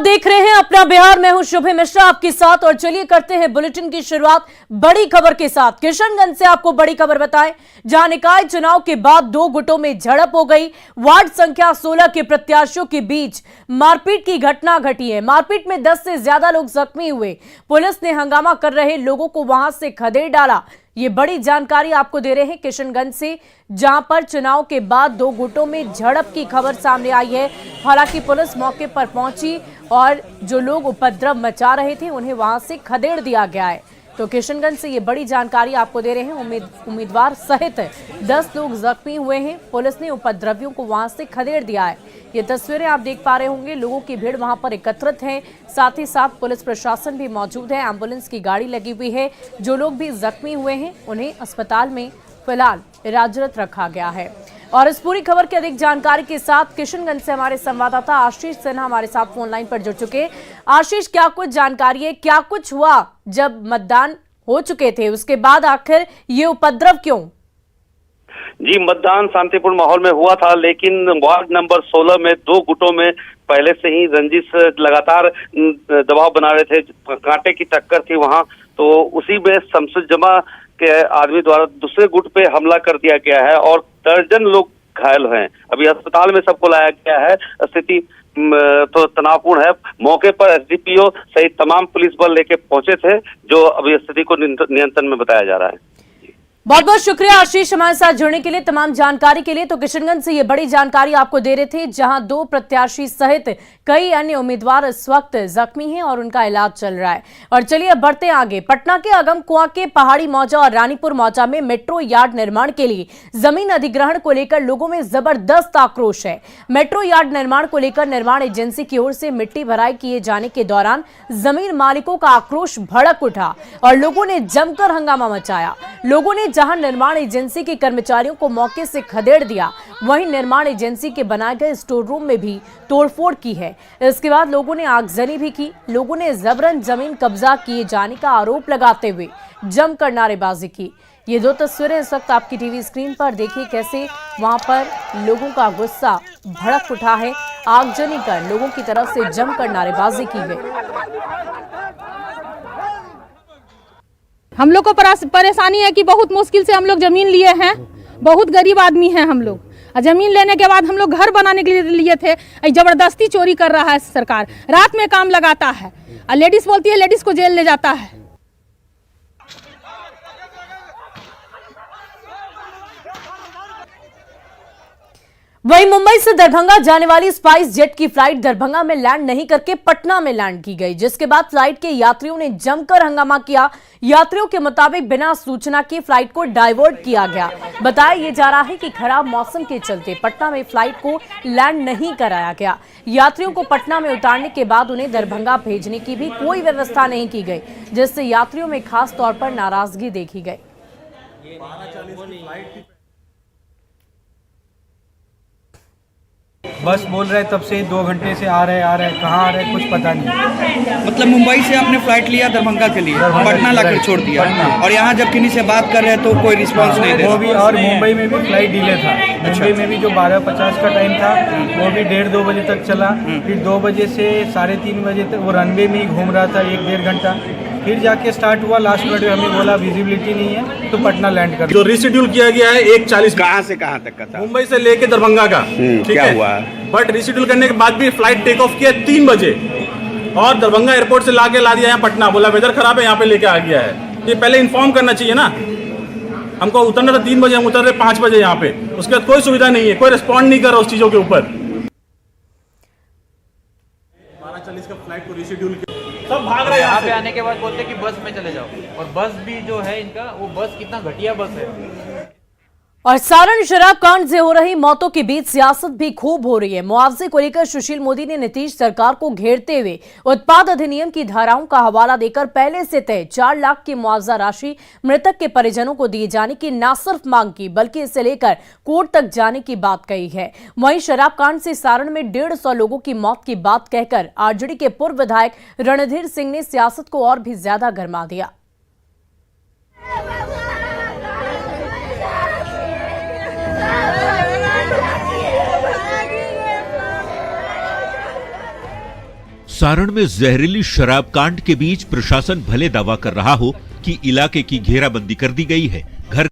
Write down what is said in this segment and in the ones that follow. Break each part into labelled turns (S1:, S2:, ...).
S1: देख रहे हैं अपना बिहार। मैं हूं शुभे मिश्रा आपके साथ और चलिए करते हैं बुलेटिन की शुरुआत बड़ी खबर के साथ। किशनगंज से आपको बड़ी खबर बताएं, जहां निकाय चुनाव के बाद दो गुटों में झड़प हो गई। वार्ड संख्या 16 के प्रत्याशियों के बीच मारपीट की घटना घटी है। मारपीट में 10 से ज्यादा लोग जख्मी हुए। पुलिस ने हंगामा कर रहे लोगों को वहां से खदेड़ डाला। ये बड़ी जानकारी आपको दे रहे हैं किशनगंज से, जहां पर चुनाव के बाद दो गुटों में झड़प की खबर सामने आई है। हालांकि पुलिस मौके पर पहुंची और जो लोग उपद्रव मचा रहे थे उन्हें वहां से खदेड़ दिया गया है। तो किशनगंज से ये बड़ी जानकारी आपको दे रहे हैं। उम्मीदवार सहित 10 लोग जख्मी हुए हैं। पुलिस ने उपद्रवियों को वहां से खदेड़ दिया है। ये तस्वीरें आप देख पा रहे होंगे। लोगों की भीड़ वहां पर एकत्रित है, साथ ही साथ पुलिस प्रशासन भी मौजूद है। एम्बुलेंस की गाड़ी लगी हुई है। जो लोग भी जख्मी हुए हैं उन्हें अस्पताल में फिलहाल इलाजरत रखा गया है। और इस पूरी खबर की अधिक जानकारी के साथ किशनगंज से हमारे संवाददाता आशीष सिन्हा हमारे साथ फोन लाइन पर जुड़ चुके हैं। आशीष, क्या कुछ जानकारी है, क्या कुछ हुआ जब मतदान हो चुके थे, उसके बाद आखिर ये उपद्रव क्यों?
S2: जी, मतदान शांतिपूर्ण माहौल में हुआ था, लेकिन वार्ड नंबर 16 में दो गुटों में पहले से ही रंजिश लगातार दबाव बना रहे थे। कांटे की टक्कर थी वहां, तो उसी में शमसुज्जमा के आदमी द्वारा दूसरे गुट पे हमला कर दिया गया है और दर्जन लोग घायल हैं। अभी अस्पताल में सबको लाया गया है। स्थिति तो तनावपूर्ण है। मौके पर एसडीपीओ सहित तमाम पुलिस बल लेके पहुंचे थे, जो अभी स्थिति को नियंत्रण में बताया जा रहा है।
S1: बहुत बहुत शुक्रिया आशीष हमारे साथ जुड़ने के लिए, तमाम जानकारी के लिए। तो किशनगंज से ये बड़ी जानकारी आपको दे रहे थे, जहां दो प्रत्याशी सहित कई अन्य उम्मीदवार इस वक्त जख्मी हैं और उनका इलाज चल रहा है। और चलिए अब बढ़ते हैं आगे। पटना के अगमकुआं के पहाड़ी मौजा और रानीपुर मौजा में मेट्रो यार्ड निर्माण के लिए जमीन अधिग्रहण को लेकर लोगों में जबरदस्त आक्रोश है। मेट्रो यार्ड निर्माण को लेकर निर्माण एजेंसी की ओर से मिट्टी भराई किए जाने के दौरान जमीन मालिकों का आक्रोश भड़क उठा और लोगों ने जमकर हंगामा मचाया। लोगों ने जहां निर्माण एजेंसी के कर्मचारियों को मौके से खदेड़ दिया, वहीं निर्माण एजेंसी के बनाए गए स्टोर रूम में भी तोड़फोड़ की है। इसके बाद लोगों ने आगजनी भी की। लोगों ने जबरन जमीन कब्जा किए जाने का आरोप लगाते हुए जमकर नारेबाजी की। ये दो तस्वीरें इस वक्त आपकी टीवी स्क्रीन पर देखिए, कैसे वहां पर लोगों का गुस्सा भड़क उठा है। आगजनी कर लोगों की तरफ से जमकर नारेबाजी की गई।
S3: हम लोग को परेशानी है कि बहुत मुश्किल से हम लोग जमीन लिए हैं। बहुत गरीब आदमी हैं हम लोग। जमीन लेने के बाद हम लोग घर बनाने के लिए थे। जबरदस्ती चोरी कर रहा है सरकार। रात में काम लगाता है और लेडीज बोलती है लेडीज को जेल ले जाता है।
S1: वहीं मुंबई से दरभंगा जाने वाली स्पाइस जेट की फ्लाइट दरभंगा में लैंड नहीं करके पटना में लैंड की गई, जिसके बाद फ्लाइट के यात्रियों ने जमकर हंगामा किया। यात्रियों के मुताबिक बिना सूचना के फ्लाइट को डाइवर्ट किया गया। बताया ये जा रहा है कि खराब मौसम के चलते पटना में फ्लाइट को लैंड नहीं कराया गया। यात्रियों को पटना में उतारने के बाद उन्हें दरभंगा भेजने की भी कोई व्यवस्था नहीं की गई, जिससे यात्रियों में खास तौर पर नाराजगी देखी गई।
S4: बस बोल रहे तब से 2 घंटे से आ रहे कहाँ आ रहे कुछ पता नहीं।
S5: मतलब मुंबई से आपने फ्लाइट लिया दरभंगा के लिए, पटना लाकर छोड़ दिया और यहाँ जब किन्हीं से बात कर रहे हैं तो कोई रिस्पांस नहीं दे रहा।
S4: वो भी, और मुंबई में भी फ्लाइट डिले था। मुंबई में भी जो 12:50 का टाइम था वो भी 1:30-2 बजे तक चला। फिर 2 बजे से 3:30 बजे तक वो रनवे में ही घूम रहा था 1-1.5 घंटा। फिर जाके स्टार्ट हुआ। लास्ट मिनट में हमें बोला विजिबिलिटी नहीं है तो पटना लैंड कर।
S6: जो रिशेड्यूल किया गया है 1:40
S5: कहाँ से कहाँ तक का था?
S6: मुंबई से लेके दरभंगा का।
S5: क्या हुआ?
S6: बट रिशेड्यूल करने के बाद भी फ्लाइट टेक ऑफ किया 3 बजे और दरभंगा एयरपोर्ट से लाके ला दिया यहाँ पटना। बोला वेदर खराब है यहाँ पे लेके आ गया है। ये पहले इन्फॉर्म करना चाहिए ना। हमको उतरना था 3 बजे, हम उतर रहे 5 बजे यहाँ पे। उसके बाद कोई सुविधा नहीं है, कोई रिस्पॉन्ड नहीं कर रहा उस चीजों के ऊपर। 12:40 का फ्लाइट को रिशेड्यूल किया, सब भाग रहे हैं।
S7: यहाँ पे आने के बाद बोलते कि बस में चले जाओ, और बस भी जो है इनका, वो बस कितना घटिया बस है।
S1: और सारण शराब कांड से हो रही मौतों के बीच सियासत भी खूब हो रही है। मुआवजे को लेकर सुशील मोदी ने नीतीश सरकार को घेरते हुए उत्पाद अधिनियम की धाराओं का हवाला देकर पहले से तय 4 लाख की मुआवजा राशि मृतक के परिजनों को दिए जाने की न सिर्फ मांग की, बल्कि इसे लेकर कोर्ट तक जाने की बात कही है। वहीं शराब कांड से सारण में 150 लोगों की मौत की बात कहकर आरजेडी के पूर्व विधायक रणधीर सिंह ने सियासत को और भी ज्यादा गरमा दिया।
S8: सारण में जहरीली शराब कांड के बीच प्रशासन भले दावा कर रहा हो कि इलाके की घेराबंदी कर दी गई है। घर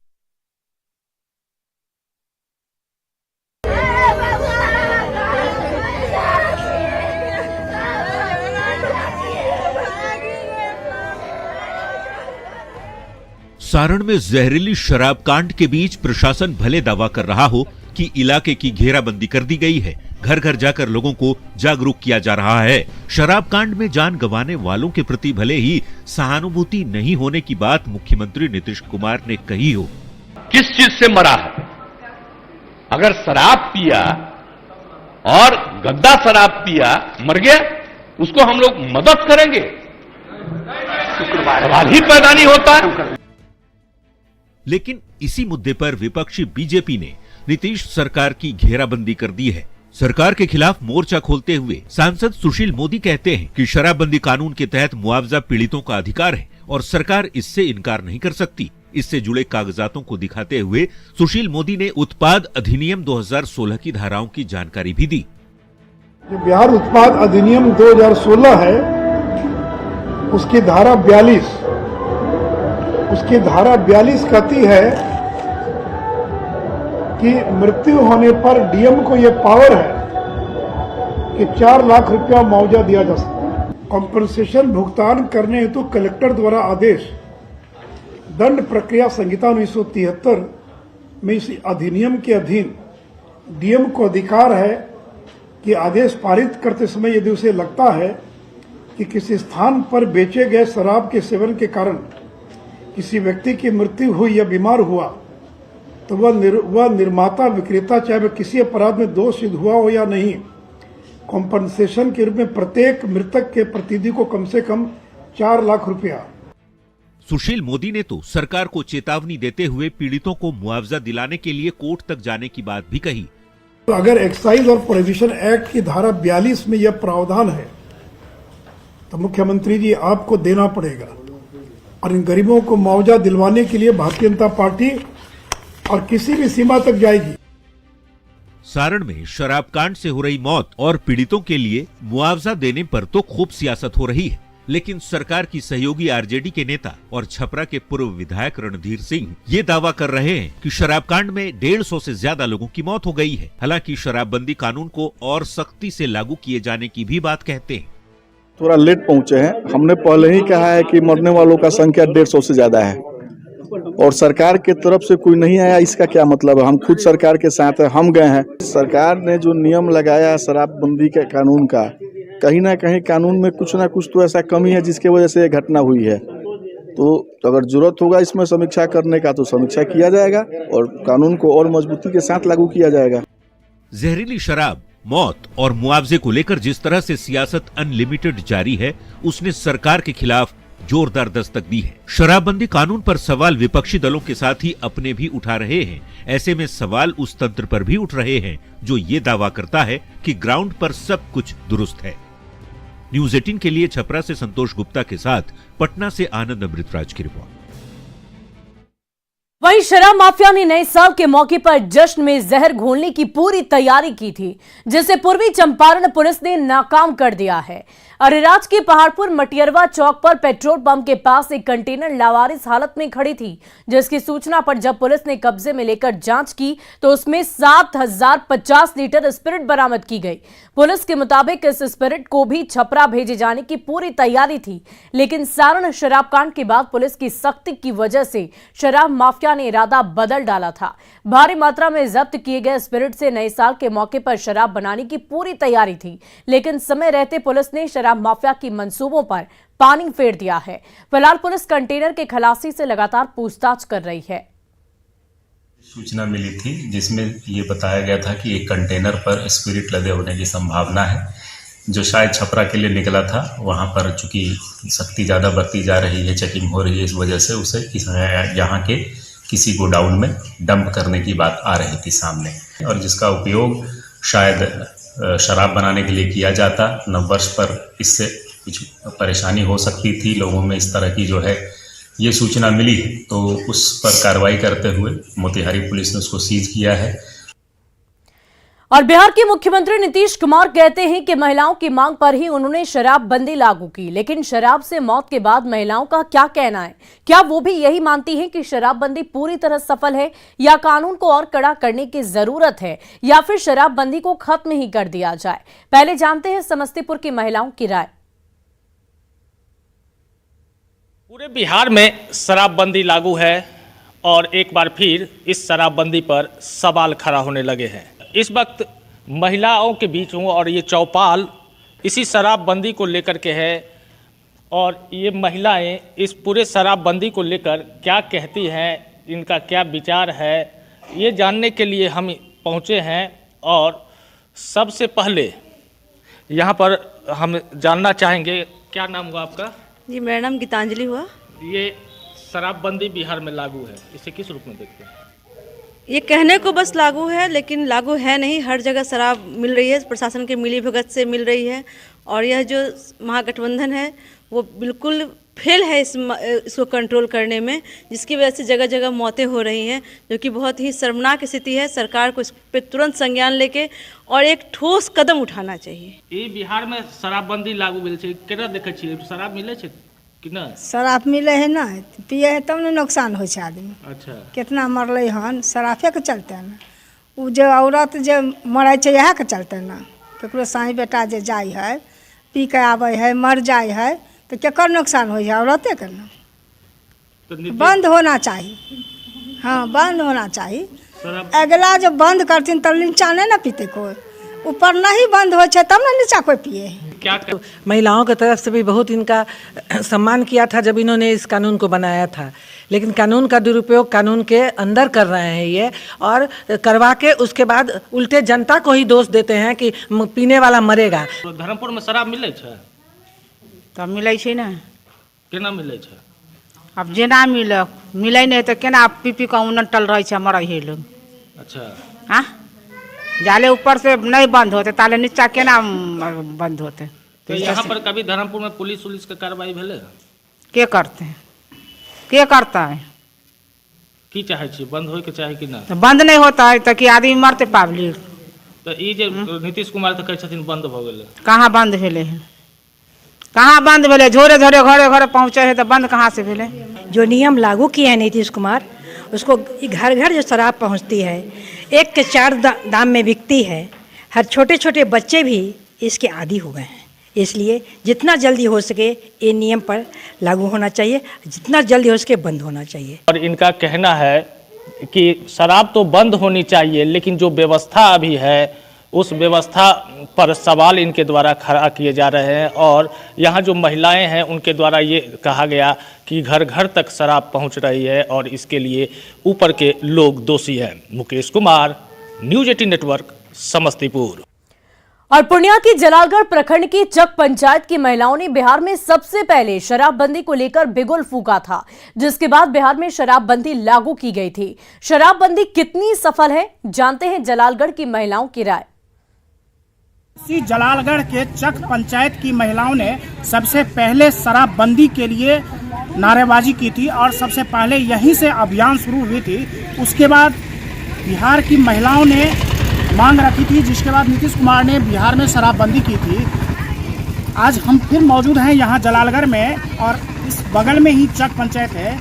S8: सारण में जहरीली शराब कांड के बीच प्रशासन भले दावा कर रहा हो कि इलाके की घेराबंदी कर दी गई है। घर घर जाकर लोगों को जागरूक किया जा रहा है। शराब कांड में जान गंवाने वालों के प्रति भले ही सहानुभूति नहीं होने की बात मुख्यमंत्री नीतीश कुमार ने कही हो।
S9: किस चीज से मरा है? अगर शराब पिया और गंदा शराब पिया मर गया, उसको हम लोग मदद करेंगे? सवाल ही पैदा नहीं होता है।
S8: लेकिन इसी मुद्दे पर विपक्षी बीजेपी ने नीतीश सरकार की घेराबंदी कर दी है। सरकार के खिलाफ मोर्चा खोलते हुए सांसद सुशील मोदी कहते हैं कि शराबबंदी कानून के तहत मुआवजा पीड़ितों का अधिकार है और सरकार इससे इनकार नहीं कर सकती। इससे जुड़े कागजातों को दिखाते हुए सुशील मोदी ने उत्पाद अधिनियम 2016 की धाराओं की जानकारी भी दी।
S10: जो बिहार उत्पाद अधिनियम 2016 है, उसकी धारा 42 कहती है कि मृत्यु होने पर डीएम को यह पावर है कि 4 लाख रुपया मुआवजा दिया जा सकता है। कॉम्पनसेशन भुगतान करने हेतु कलेक्टर द्वारा आदेश दंड प्रक्रिया संहिता 1973 में इस अधिनियम के अधीन डीएम को अधिकार है कि आदेश पारित करते समय यदि उसे लगता है कि किसी स्थान पर बेचे गए शराब के सेवन के कारण किसी व्यक्ति की मृत्यु हुई या बीमार हुआ, तो वह निर्माता विक्रेता चाहे वह किसी अपराध में दोष सिद्ध हुआ हो या नहीं, कॉम्पनसेशन के रूप में प्रत्येक मृतक के प्रतिनिधि को कम से कम 4 लाख रुपया।
S8: सुशील मोदी ने तो सरकार को चेतावनी देते हुए पीड़ितों को मुआवजा दिलाने के लिए कोर्ट तक जाने की बात भी कही।
S10: तो अगर एक्साइज और प्रोहिबिशन एक्ट की धारा 42 में यह प्रावधान है तो मुख्यमंत्री जी आपको देना पड़ेगा और इन गरीबों को मुआवजा दिलवाने के लिए भारतीय जनता पार्टी और किसी भी सीमा तक जाएगी।
S8: सारण में शराब कांड से हो रही मौत और पीड़ितों के लिए मुआवजा देने पर तो खूब सियासत हो रही है, लेकिन सरकार की सहयोगी आरजेडी के नेता और छपरा के पूर्व विधायक रणधीर सिंह ये दावा कर रहे हैं कि शराब कांड में 150 से ज्यादा लोगों की मौत हो गई है। हालांकि शराबबंदी कानून को और सख्ती से लागू किए जाने की भी बात कहते हैं।
S11: थोड़ा लेट पहुंचे हैं। हमने पहले ही कहा है कि मरने वालों का संख्या 150 से ज्यादा है और सरकार के तरफ से कोई नहीं आया। इसका क्या मतलब है? हम खुद सरकार के साथ हम गए हैं। सरकार ने जो नियम लगाया शराबबंदी के कानून का, कहीं ना कहीं कानून में कुछ ना कुछ तो ऐसा कमी है जिसके वजह से ये घटना हुई है। तो अगर जरूरत होगा इसमें समीक्षा करने का तो समीक्षा किया जाएगा और कानून को और मजबूती के साथ लागू किया जाएगा।
S8: जहरीली शराब, मौत और मुआवजे को लेकर जिस तरह से सियासत अनलिमिटेड जारी है, उसने सरकार के खिलाफ जोरदार दस्तक दी है। शराबबंदी कानून पर सवाल विपक्षी दलों के साथ ही अपने भी उठा रहे हैं। ऐसे में सवाल उस तंत्र पर भी उठ रहे हैं जो ये दावा करता है कि ग्राउंड पर सब कुछ दुरुस्त है। न्यूज़ 18 के लिए छपरा से संतोष गुप्ता के साथ पटना से आनंद अमृतराज की रिपोर्ट।
S1: वहीं शराब माफिया ने नए साल के मौके पर जश्न में जहर घोलने की पूरी तैयारी की थी, जिसे पूर्वी चंपारण पुलिस ने नाकाम कर दिया है। अरेराज के पहाड़पुर मटियरवा चौक पर पेट्रोल पंप के पास एक कंटेनर लावारिस हालत में खड़ी थी, जिसकी सूचना पर जब पुलिस ने कब्जे में लेकर जांच की तो उसमें 7050 लीटर स्पिरिट बरामद की गई। पुलिस के मुताबिक इस स्पिरिट को भी छपरा भेजे जाने की पूरी तैयारी थी, लेकिन सारण शराब कांड के बाद पुलिस की सख्ती की वजह से शराब माफिया ने इरादा बदल डाला था। भारी मात्रा में जब्त किए गए स्पिरिट से नए साल के मौके पर शराब बनाने की पूरी तैयारी थी, लेकिन समय रहते पुलिस ने शराब माफिया की मंसूबों पर पानी फेर दिया है। फिलहाल पुलिस कंटेनर के खलासी से लगातार पूछताछ कर रही है।
S12: सूचना मिली थी जिसमें ये बताया गया था कि एक कंटेनर पर स्पिरिट लदे होने की संभावना है, जो शायद छपरा के लिए निकला था। वहां पर चूंकि सख्ती ज़्यादा बरती जा रही है, चेकिंग हो रही है, इस वजह से उसे यहाँ के किसी गोडाउन में डंप करने की बात आ रही थी सामने, और जिसका उपयोग शायद शराब बनाने के लिए किया जाता। नववर्ष पर इससे कुछ परेशानी हो सकती थी लोगों में, इस तरह की जो है ये सूचना मिली, तो उस पर कार्रवाई करते हुए मोतिहारी पुलिस ने उसको सीज किया है।
S1: और बिहार के मुख्यमंत्री नीतीश कुमार कहते हैं कि महिलाओं की मांग पर ही उन्होंने शराबबंदी लागू की, लेकिन शराब से मौत के बाद महिलाओं का क्या कहना है? क्या वो भी यही मानती हैं कि शराबबंदी पूरी तरह सफल है, या कानून को और कड़ा करने की जरूरत है, या फिर शराबबंदी को खत्म ही कर दिया जाए? पहले जानते हैं समस्तीपुर की महिलाओं की राय।
S13: पूरे बिहार में शराबबंदी लागू है और एक बार फिर इस शराबबंदी पर सवाल खड़ा होने लगे हैं। इस वक्त महिलाओं के बीच हूँ और ये चौपाल इसी शराबबंदी को लेकर के है, और ये महिलाएं इस पूरे शराबबंदी को लेकर क्या कहती हैं, इनका क्या विचार है, ये जानने के लिए हम पहुँचे हैं। और सबसे पहले यहाँ पर हम जानना चाहेंगे, क्या नाम हुआ आपका?
S14: जी मेरा नाम गीतांजलि हुआ।
S13: ये शराबबंदी बिहार में लागू है, इसे किस रूप में देखते हैं?
S14: ये कहने को बस लागू है, लेकिन लागू है नहीं। हर जगह शराब मिल रही है, प्रशासन के मिलीभगत से मिल रही है, और यह जो महागठबंधन है वो बिल्कुल फेल है इसको कंट्रोल करने में, जिसकी वजह से जगह जगह मौतें हो रही हैं, जो कि बहुत ही शर्मनाक स्थिति है। सरकार को इस पर तुरंत संज्ञान लेके और एक ठोस कदम उठाना चाहिए।
S13: ये बिहार में शराबबंदी लागू भेल छै, केना देखै छियै? शराब मिलै छै कि ना?
S15: शराब मिले है ना, पिए है तब ने नुकसान हो छै आदमी।
S13: अच्छा,
S15: कितना मरल हन शराबे के चलते ना। वो जो औरत जो मरै छै इएह के चलते ना। केकरो साई बेटा जे जाइ है, पी के आबै है, मर जाइ है, तो केकर नुकसान हो है? औरते के ना। तो बंद होना चाहिए। हाँ, बंद होना चाहिए। अगला जो बंद करथिन तब नीचा नहीं ना पीते कोई, ऊपर नहीं बंद हो तब ना नीचा कोई पिए।
S13: क्या
S16: महिलाओं की तरफ से भी बहुत इनका सम्मान किया था जब इन्होंने इस कानून को बनाया था, लेकिन कानून का दुरुपयोग कानून के अंदर कर रहे हैं ये, और करवा के उसके बाद उल्टे जनता को ही दोष देते हैं कि पीने वाला मरेगा।
S13: धर्मपुर में शराब मिले छै?
S17: तब मिले छै ना।
S13: केना मिले छै?
S17: अब जेना मिले नहीं तो केना पी पी का उनटल रहे छै, मरे है लोग।
S13: अच्छा,
S17: हाँ, जाले ऊपर से नहीं बंद होते ताले नीचा केना बंद होते?
S13: तो यहाँ पर कभी धर्मपुर में पुलिस के कार्रवाई भेले?
S17: के करते हैं? के करता है?
S13: की चाहे छी बंद होय के चाहे कि ना?
S17: तो बंद नहीं होता है तो कि आदमी मरते पब्लिक।
S13: तो ये जे नीतीश कुमार तो कहै छथिन बंद भ गेलै,
S17: कहाँ बंद भेले है? कहाँ बंद भेले? झोरे झोरे घरे घरे पहुँचे है तो बंद कहाँ से भेले?
S18: जो नियम लागू किए हैं नीतीश कुमार, उसको घर घर जो शराब पहुंचती है, 1 के 4 दाम में बिकती है, हर छोटे छोटे बच्चे भी इसके आदी हो गए हैं। इसलिए जितना जल्दी हो सके ये नियम पर लागू होना चाहिए, जितना जल्दी हो सके बंद होना चाहिए।
S13: और इनका कहना है कि शराब तो बंद होनी चाहिए, लेकिन जो व्यवस्था अभी है उस व्यवस्था पर सवाल इनके द्वारा खड़ा किए जा रहे हैं। और यहाँ जो महिलाएं हैं उनके द्वारा ये कहा गया कि घर घर तक शराब पहुँच रही है और इसके लिए ऊपर के लोग दोषी हैं। Mukesh Kumar, news 18 network, Samastipur.
S1: और पूर्णिया की जलालगढ़ प्रखंड की चक पंचायत की महिलाओं ने बिहार में सबसे पहले शराबबंदी को लेकर बिगुल फूंका था, जिसके बाद बिहार में शराबबंदी लागू की गई थी। शराबबंदी कितनी सफल है, जानते हैं जलालगढ़ की महिलाओं की राय।
S19: जलालगढ़ के चक पंचायत की महिलाओं ने सबसे पहले शराबबंदी के लिए नारेबाजी की थी और सबसे पहले यहीं से अभियान शुरू हुई थी। उसके बाद बिहार की महिलाओं ने मांग रखी थी, जिसके बाद नीतीश कुमार ने बिहार में शराबबंदी की थी। आज हम फिर मौजूद हैं यहाँ जलालगढ़ में, और इस बगल में ही चक पंचायत है।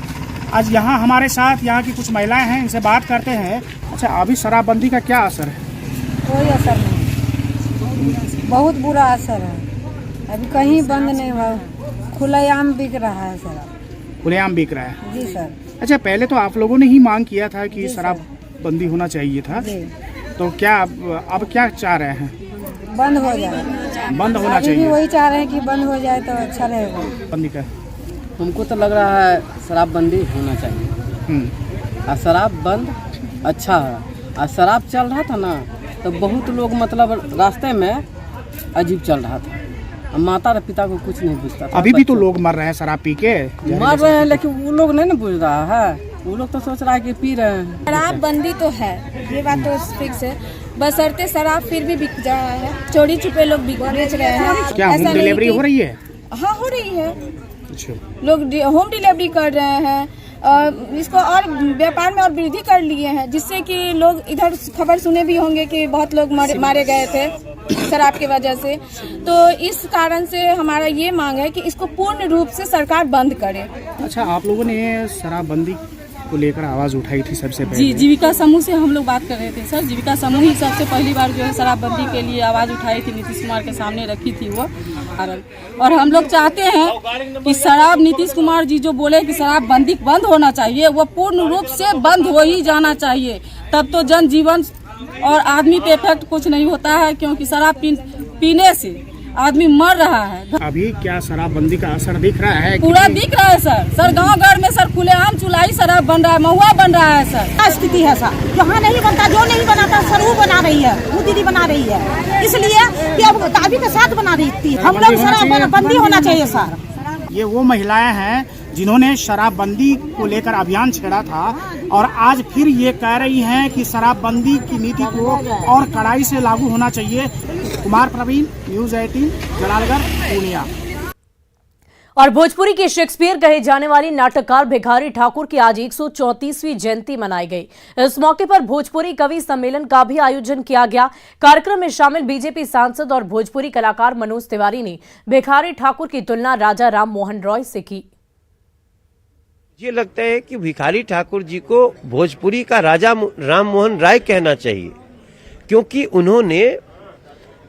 S19: आज यहाँ हमारे साथ यहाँ की कुछ महिलाएं हैं, इनसे बात करते हैं। अच्छा, अभी शराबबंदी का क्या असर है?
S15: कोई असर नहीं, बहुत बुरा असर है। अभी कहीं बंद नहीं हुआ, खुलेआम बिक रहा है शराब।
S19: खुलेआम बिक रहा है?
S15: जी सर।
S19: अच्छा, पहले तो आप लोगों ने ही मांग किया था कि शराबबंदी होना चाहिए था, तो क्या अब क्या चाह रहे हैं?
S15: बंद हो जाए,
S19: बंद होना चाहिए।
S15: वही चाह रहे हैं कि बंद हो जाए तो अच्छा रहेगा।
S19: बंदी का
S20: हमको तो लग रहा है शराबबंदी होना चाहिए। और शराब बंद अच्छा है। और शराब चल रहा था ना, तो बहुत लोग मतलब रास्ते में अजीब चल रहा था। माता और पिता को कुछ नहीं बुझता था।
S19: अभी भी तो लोग मर रहे हैं शराब पी के,
S20: मर रहे हैं, लेकिन वो लोग नहीं ना बुझ रहा है। वो लोग तो सोच रहा है कि पी रहे हैं।
S3: शराबबंदी तो है, ये बात तो फिक्स है, बशर्ते शराब फिर भी बिक रहा है। चोरी छुपे लोग बेच रहे हैं।
S19: क्या होम डिलीवरी हो रही है?
S3: हाँ, हो रही है।
S19: अच्छा,
S3: लोग होम डिलीवरी कर रहे हैं, इसको और व्यापार में और वृद्धि कर लिए हैं, जिससे कि लोग इधर खबर सुने भी होंगे कि बहुत लोग मारे गए थे शराब की वजह से। तो इस कारण से हमारा ये मांग है कि इसको पूर्ण रूप से सरकार बंद करे।
S19: अच्छा, आप लोगों ने शराबबंदी को लेकर आवाज उठाई थी सबसे पहले?
S3: जी, जीविका समूह से हम लोग बात कर रहे थे सर। जीविका समूह ही सबसे पहली बार जो है शराबबंदी के लिए आवाज उठाई थी, नीतीश कुमार के सामने रखी थी वो। और हम लोग चाहते हैं कि शराब, नीतीश कुमार जी जो बोले कि शराबबंदी बंद होना चाहिए, वो पूर्ण रूप से बंद हो ही जाना चाहिए। तब तो जनजीवन और आदमी पे इफेक्ट कुछ नहीं होता है, क्योंकि शराब पीने से आदमी मर रहा है।
S19: अभी क्या शराबबंदी का असर दिख रहा है?
S3: पूरा दिख रहा है सर। गांव घर में सर खुलेआम चुलाई शराब बन रहा है, महुआ बन रहा है सर।
S15: क्या स्थिति है सर? जहाँ नहीं बनता, जो नहीं बनाता सर वो बना रही है, वो दीदी बना रही है, इसलिए कि अब दाबी के साथ बना रही थी। हम लोग शराबबंदी होना चाहिए सर।
S19: ये वो महिलाएं हैं जिन्होंने शराबबंदी को लेकर अभियान छेड़ा था और आज फिर ये कह रही हैं कि शराबबंदी की नीति को और कड़ाई से लागू होना चाहिए। कुमार प्रवीण, न्यूज़ 18, जलालगढ़, पूर्णिया।
S1: और भोजपुरी के शेक्सपियर कहे जाने वाली नाटककार भिखारी ठाकुर की आज 134वीं जयंती मनाई गई। इस मौके पर भोजपुरी कवि सम्मेलन का भी आयोजन किया गया। कार्यक्रम में शामिल बीजेपी सांसद और भोजपुरी कलाकार मनोज तिवारी ने भिखारी ठाकुर की तुलना राजा राम मोहन रॉय से की।
S21: ये लगता है कि भिखारी ठाकुर जी को भोजपुरी का राजा राम मोहन राय कहना चाहिए, क्योंकि उन्होंने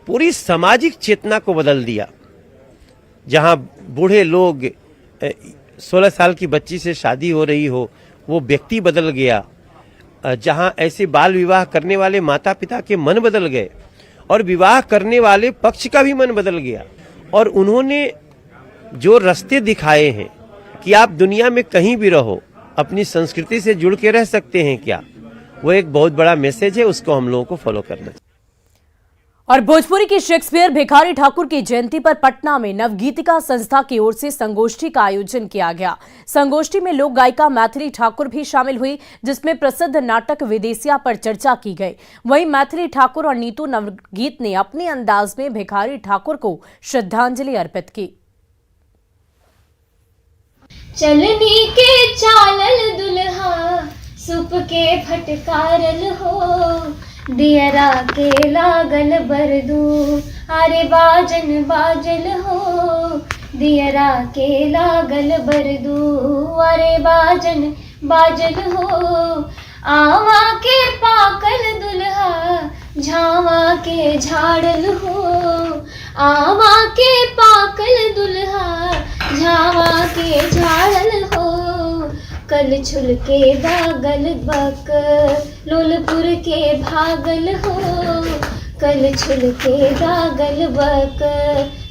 S21: पूरी सामाजिक चेतना को बदल दिया। जहां बूढ़े लोग 16 साल की बच्ची से शादी हो रही हो, वो व्यक्ति बदल गया। जहां ऐसे बाल विवाह करने वाले माता पिता के मन बदल गए और विवाह करने वाले पक्ष का भी मन बदल गया। और उन्होंने जो रास्ते दिखाए हैं कि आप दुनिया में कहीं भी रहो, अपनी संस्कृति से जुड़ के रह सकते हैं क्या, वो एक बहुत बड़ा मैसेज है, उसको हम लोगों को फॉलो करना चाहिए।
S1: और भोजपुरी की शेक्सपियर भिखारी ठाकुर की जयंती पर पटना में नवगीतिका संस्था की ओर से संगोष्ठी का आयोजन किया गया। संगोष्ठी में लोक गायिका मैथिली ठाकुर भी शामिल हुई, जिसमें प्रसिद्ध नाटक विदेशिया पर चर्चा की गई। वहीं मैथिली ठाकुर और नीतू नवगीत ने अपने अंदाज में भिखारी ठाकुर को श्रद्धांजलि अर्पित की।
S22: चलनी के चालल दुल्हा, सुप के फटकारल हो, दियरा के लागल बरदू, अरे बाजन बाजल हो, दियरा के लागल बरदू, अरे बाजन बाजल हो। आवा के पाकल दुल्हा, झावा के झाड़ल हो, आवा के पाकल दुल्हा, झावा के झाड़ल हो। कल छुल के दागल बक, लोलपुर के भागल हो, कल छुल के दागल बक,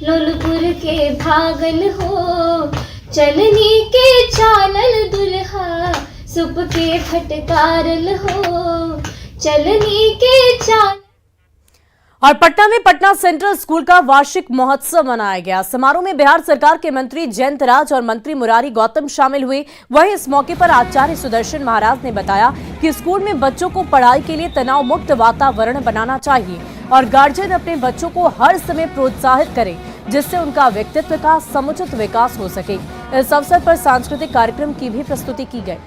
S22: लोलपुर के भागल हो। चलनी के चालल दुल्हा, सुप के फटकारल हो, चलनी के चाल।
S1: और पटना में पटना सेंट्रल स्कूल का वार्षिक महोत्सव मनाया गया। समारोह में बिहार सरकार के मंत्री जयंत राज और मंत्री मुरारी गौतम शामिल हुए। वहीं इस मौके पर आचार्य सुदर्शन महाराज ने बताया कि स्कूल में बच्चों को पढ़ाई के लिए तनाव मुक्त वातावरण बनाना चाहिए और गार्जियन अपने बच्चों को हर समय प्रोत्साहित करें, जिससे उनका व्यक्तित्व का समुचित विकास हो सके। इस अवसर पर सांस्कृतिक कार्यक्रम की भी प्रस्तुति की गई।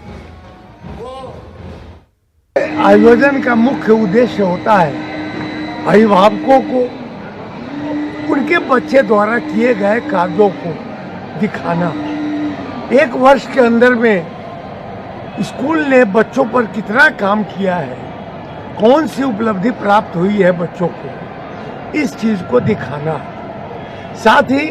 S10: आयोजन का मुख्य उद्देश्य होता है अभिभावकों को उनके बच्चे द्वारा किए गए कार्यों को दिखाना। एक वर्ष के अंदर में स्कूल ने बच्चों पर कितना काम किया है, कौन सी उपलब्धि प्राप्त हुई है बच्चों को, इस चीज को दिखाना। साथ ही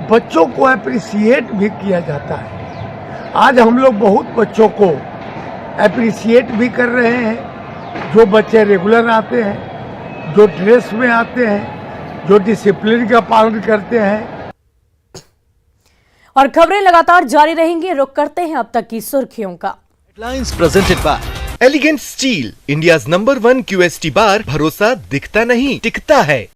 S10: बच्चों को अप्रिसिएट भी किया जाता है। आज हम लोग बहुत बच्चों को अप्रिसिएट भी कर रहे हैं, जो बच्चे रेगुलर आते हैं, जो ड्रेस में आते हैं, जो डिसिप्लिन का पालन करते हैं।
S1: और खबरें लगातार जारी रहेंगी। रुक करते हैं अब तक की सुर्खियों का।
S23: Headlines presented by elegant steel, India's number 1 QST बार। भरोसा दिखता नहीं टिकता है।